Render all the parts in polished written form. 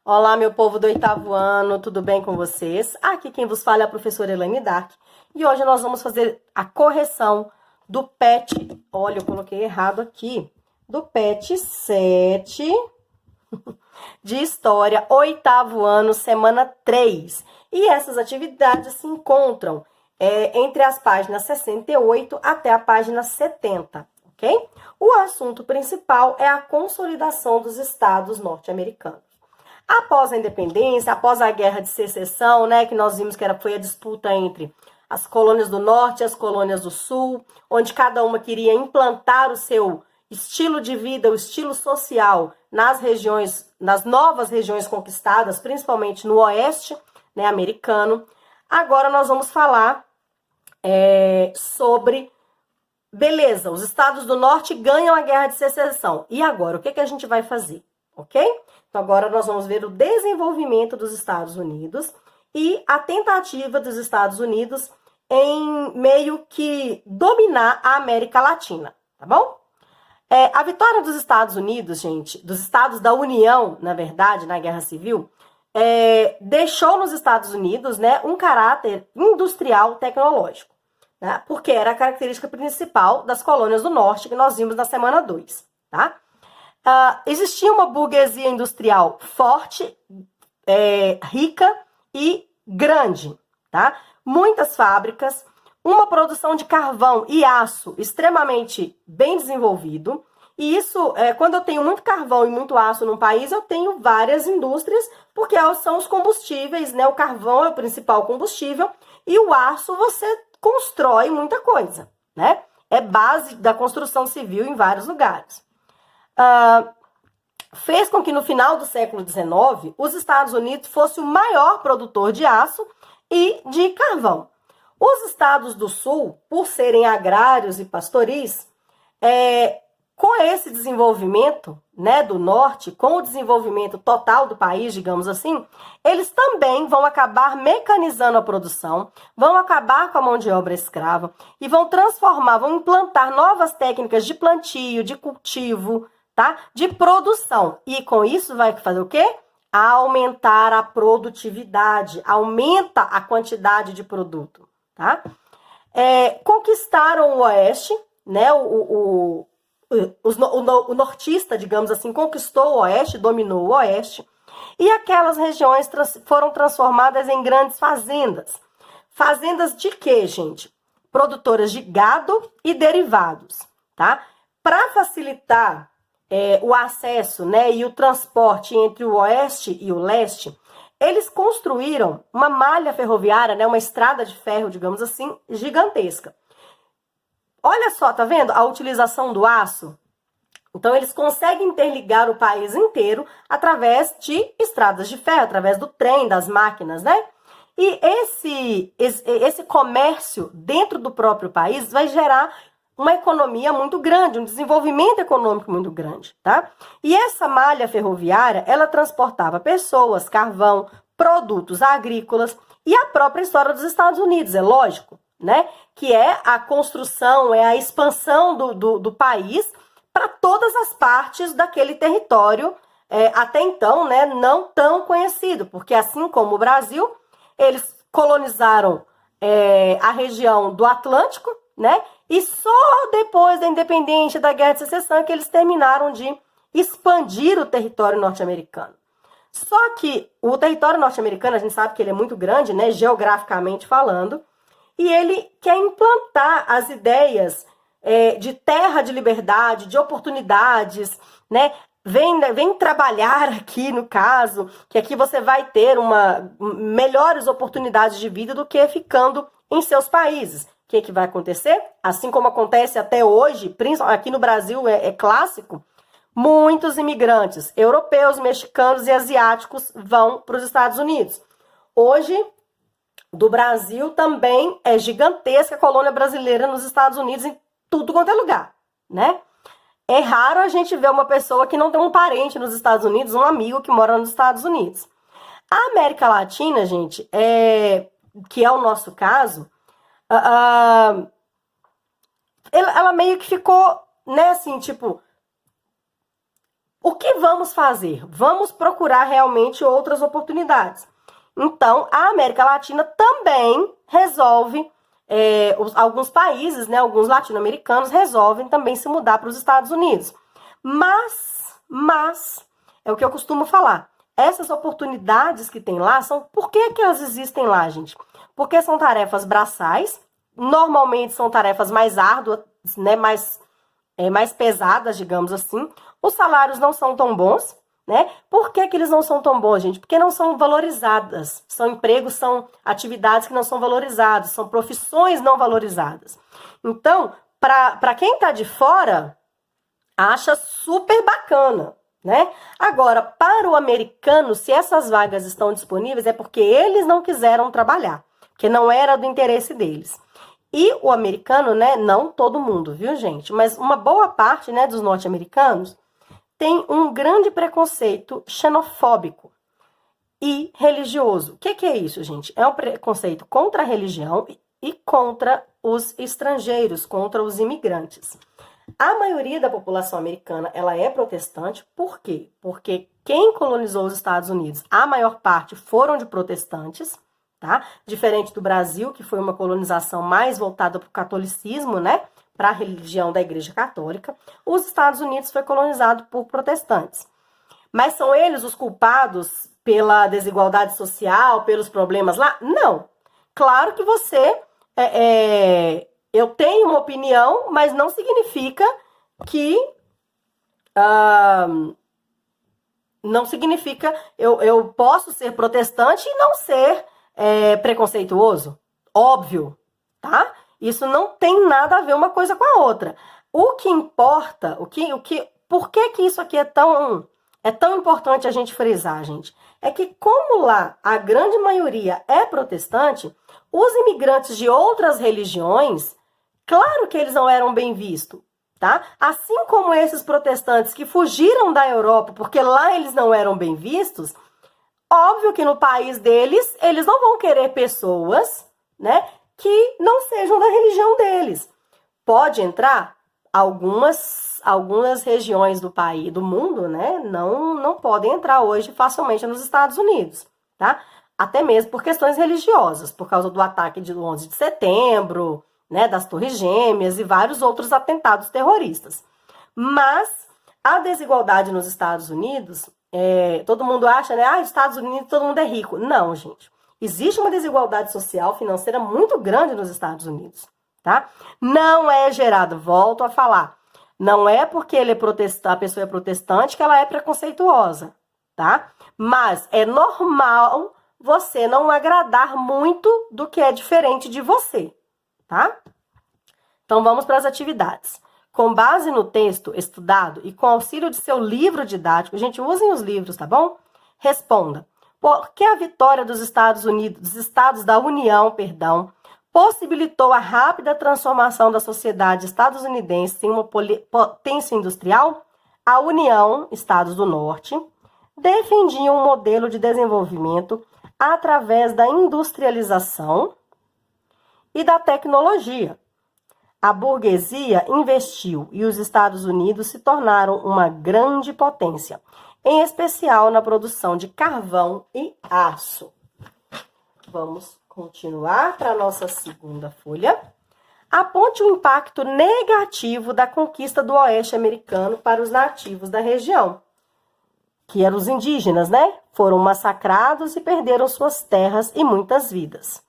Olá, meu povo do oitavo ano, tudo bem com vocês? Aqui quem vos fala é a professora Elaine Dark e hoje nós vamos fazer a correção do PET, olha, eu coloquei errado aqui, do PET 7 de História, oitavo ano, semana 3. E essas atividades se encontram entre as páginas 68 até a página 70, ok? O assunto principal é a consolidação dos estados norte-americanos. Após a independência, após a guerra de secessão, né, que nós vimos que foi a disputa entre as colônias do norte e as colônias do sul, onde cada uma queria implantar o seu estilo de vida, o estilo social nas regiões, nas novas regiões conquistadas, principalmente no oeste, né, americano. Agora nós vamos falar sobre, beleza, os estados do norte ganham a guerra de secessão. E agora, o que a gente vai fazer? Ok? Então, agora nós vamos ver o desenvolvimento dos Estados Unidos e a tentativa dos Estados Unidos em meio que dominar a América Latina, tá bom? A vitória dos Estados Unidos, gente, dos Estados da União, na verdade, na Guerra Civil, deixou nos Estados Unidos, né, um caráter industrial tecnológico, né, porque era a característica principal das colônias do norte que nós vimos na semana 2, tá? Existia uma burguesia industrial forte, rica e grande, tá? Muitas fábricas, uma produção de carvão e aço extremamente bem desenvolvido. E isso, quando eu tenho muito carvão e muito aço num país, eu tenho várias indústrias, porque são os combustíveis, né? O carvão é o principal combustível e o aço você constrói muita coisa, né? É base da construção civil em vários lugares. Fez com que no final do século XIX os Estados Unidos fosse o maior produtor de aço e de carvão. Os estados do sul, por serem agrários e pastoris, com esse desenvolvimento, né, do norte, com o desenvolvimento total do país, digamos assim, eles também vão acabar mecanizando a produção, vão acabar com a mão de obra escrava e vão transformar, vão implantar novas técnicas de plantio, de cultivo, tá? De produção. E com isso vai fazer o quê? Aumentar a produtividade, aumenta a quantidade de produto, tá? Conquistaram o oeste, né? O nortista, digamos assim, conquistou o oeste, dominou o oeste, e aquelas regiões foram transformadas em grandes fazendas. Fazendas de quê, gente? Produtoras de gado e derivados, tá? Para facilitar o acesso, né, e o transporte entre o oeste e o leste, eles construíram uma malha ferroviária, né, uma estrada de ferro, digamos assim, gigantesca. Olha só, tá vendo a utilização do aço? Então, eles conseguem interligar o país inteiro através de estradas de ferro, através do trem, das máquinas, né? E esse comércio dentro do próprio país vai gerar uma economia muito grande, um desenvolvimento econômico muito grande, tá? E essa malha ferroviária, ela transportava pessoas, carvão, produtos agrícolas e a própria história dos Estados Unidos, é lógico, né? Que é a construção, é a expansão do país para todas as partes daquele território, até então, né, não tão conhecido, porque assim como o Brasil, eles colonizaram a região do Atlântico, né? E só depois da independência, da Guerra de Secessão, é que eles terminaram de expandir o território norte-americano. Só que o território norte-americano, a gente sabe que ele é muito grande, né, geograficamente falando, e ele quer implantar as ideias de terra de liberdade, de oportunidades, né? Vem trabalhar aqui, no caso, que aqui você vai ter melhores oportunidades de vida do que ficando em seus países. O que vai acontecer? Assim como acontece até hoje, principalmente aqui no Brasil é clássico, muitos imigrantes europeus, mexicanos e asiáticos vão para os Estados Unidos. Hoje, do Brasil também é gigantesca a colônia brasileira nos Estados Unidos, em tudo quanto é lugar, né? É raro a gente ver uma pessoa que não tem um parente nos Estados Unidos, um amigo que mora nos Estados Unidos. A América Latina, gente, que é o nosso caso, ela meio que ficou, né, assim, tipo, O que vamos fazer? Vamos procurar realmente outras oportunidades. Então, a América Latina também resolve, alguns países, né, alguns latino-americanos resolvem também se mudar para os Estados Unidos. Mas, é o que eu costumo falar, essas oportunidades que tem lá por que elas existem lá, gente? Porque são tarefas braçais, normalmente são tarefas mais árduas, né, mais pesadas, digamos assim. Os salários não são tão bons, né? Por que eles não são tão bons, gente? Porque não são valorizadas. São empregos, são atividades que não são valorizadas, são profissões não valorizadas. Então, para quem está de fora, acha super bacana, né? Agora, para o americano, se essas vagas estão disponíveis, é porque eles não quiseram trabalhar, porque não era do interesse deles. E o americano, né, não todo mundo, viu, gente? Mas uma boa parte, né, dos norte-americanos tem um grande preconceito xenofóbico e religioso. O que é isso, gente? É um preconceito contra a religião e contra os estrangeiros, contra os imigrantes. A maioria da população americana, ela é protestante. Por quê? Porque quem colonizou os Estados Unidos, a maior parte foram de protestantes, tá? Diferente do Brasil, que foi uma colonização mais voltada para o catolicismo, né? Para a religião da Igreja Católica. Os Estados Unidos foi colonizado por protestantes. Mas são eles os culpados pela desigualdade social, pelos problemas lá? Não. Claro que você... eu tenho uma opinião, mas não significa que... não significa... Eu posso ser protestante e não ser preconceituoso. Óbvio, tá? Isso não tem nada a ver uma coisa com a outra. O que importa, por que isso aqui é tão importante a gente frisar, gente? É que como lá a grande maioria é protestante, os imigrantes de outras religiões, claro que eles não eram bem vistos, tá? Assim como esses protestantes que fugiram da Europa porque lá eles não eram bem vistos, óbvio que no país deles, eles não vão querer pessoas, né, que não sejam da religião deles. Pode entrar algumas regiões do país, do mundo, né, não podem entrar hoje facilmente nos Estados Unidos, tá? Até mesmo por questões religiosas, por causa do ataque do 11 de setembro, né, das Torres Gêmeas e vários outros atentados terroristas. Mas a desigualdade nos Estados Unidos, todo mundo acha, né, Estados Unidos todo mundo é rico. Não, gente. Existe uma desigualdade social, financeira muito grande nos Estados Unidos, tá? Não é gerado, volto a falar, não é porque a pessoa é protestante que ela é preconceituosa, tá? Mas é normal você não agradar muito do que é diferente de você, tá? Então vamos para as atividades. Com base no texto estudado e com auxílio de seu livro didático, gente, usem os livros, tá bom? Responda. Por que a vitória dos Estados da União, possibilitou a rápida transformação da sociedade estadunidense em uma potência industrial? A União, Estados do Norte, defendia um modelo de desenvolvimento através da industrialização e da tecnologia. A burguesia investiu e os Estados Unidos se tornaram uma grande potência, em especial na produção de carvão e aço. Vamos continuar para a nossa segunda folha. Aponte o impacto negativo da conquista do Oeste americano para os nativos da região, que eram os indígenas, né? Foram massacrados e perderam suas terras e muitas vidas.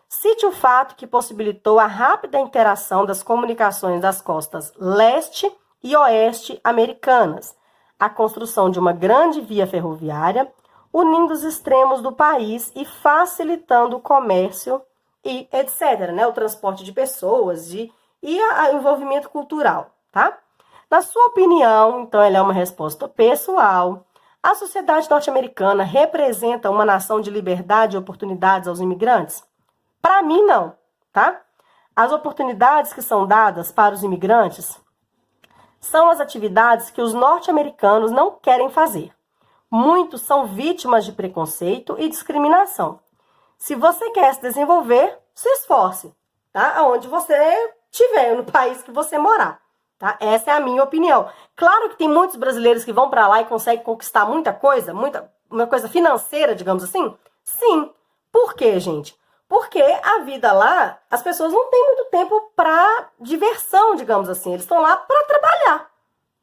Cite o fato que possibilitou a rápida interação das comunicações das costas leste e oeste americanas, a construção de uma grande via ferroviária, unindo os extremos do país e facilitando o comércio e etc., né? O transporte de pessoas e o envolvimento cultural, tá? Na sua opinião, então, ela é uma resposta pessoal. A sociedade norte-americana representa uma nação de liberdade e oportunidades aos imigrantes? Para mim, não, tá? As oportunidades que são dadas para os imigrantes são as atividades que os norte-americanos não querem fazer. Muitos são vítimas de preconceito e discriminação. Se você quer se desenvolver, se esforce, tá? Aonde você estiver, no país que você morar, tá? Essa é a minha opinião. Claro que tem muitos brasileiros que vão para lá e conseguem conquistar muita coisa, uma coisa financeira, digamos assim. Sim. Por quê, gente? Porque a vida lá, as pessoas não têm muito tempo para diversão, digamos assim. Eles estão lá para trabalhar,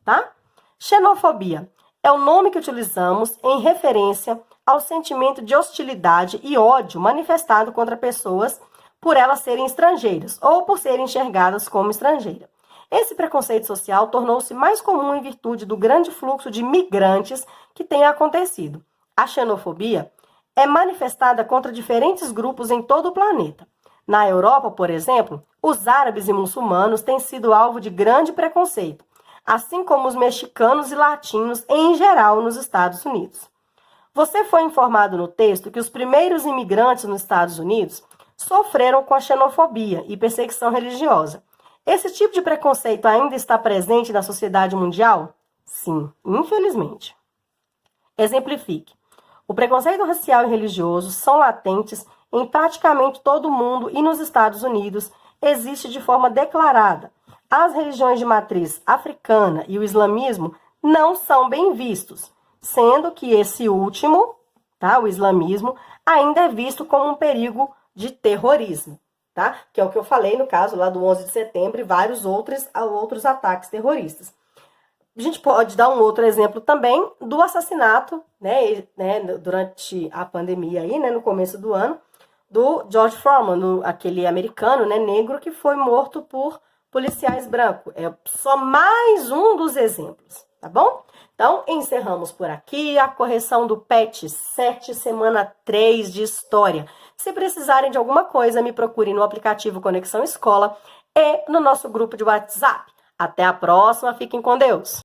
tá? Xenofobia é o nome que utilizamos em referência ao sentimento de hostilidade e ódio manifestado contra pessoas por elas serem estrangeiras ou por serem enxergadas como estrangeira. Esse preconceito social tornou-se mais comum em virtude do grande fluxo de migrantes que tem acontecido. A xenofobia é manifestada contra diferentes grupos em todo o planeta. Na Europa, por exemplo, os árabes e muçulmanos têm sido alvo de grande preconceito, assim como os mexicanos e latinos em geral nos Estados Unidos. Você foi informado no texto que os primeiros imigrantes nos Estados Unidos sofreram com a xenofobia e perseguição religiosa. Esse tipo de preconceito ainda está presente na sociedade mundial? Sim, infelizmente. Exemplifique. O preconceito racial e religioso são latentes em praticamente todo o mundo e nos Estados Unidos existe de forma declarada. As religiões de matriz africana e o islamismo não são bem vistos, sendo que esse último, tá, o islamismo, ainda é visto como um perigo de terrorismo, tá? Que é o que eu falei no caso lá do 11 de setembro e vários outros ataques terroristas. A gente pode dar um outro exemplo também do assassinato, né, durante a pandemia aí, né, no começo do ano, do George Floyd, aquele americano, né, negro que foi morto por policiais brancos. É só mais um dos exemplos, tá bom? Então, encerramos por aqui a correção do PET 7, semana 3 de História. Se precisarem de alguma coisa, me procurem no aplicativo Conexão Escola e no nosso grupo de WhatsApp. Até a próxima, fiquem com Deus!